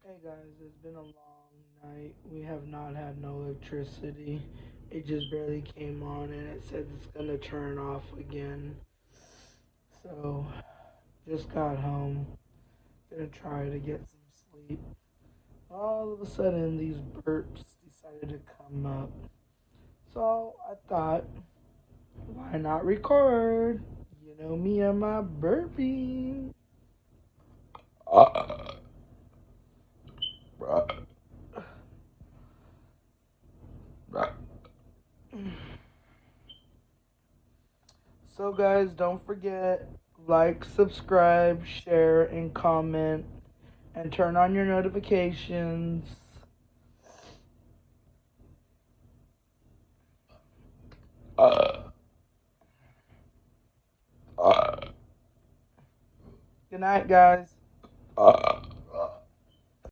Hey guys, it's been a long night. We have not had no electricity. It just barely came on and it said it's gonna turn off again. So, just got home. Gonna try to get some sleep. All of a sudden, these burps decided to come up. So, I thought, why not record? You know me and my burping. Uh, So, guys, don't forget like, subscribe, share, and comment, and turn on your notifications. Uh, uh, Good night, guys.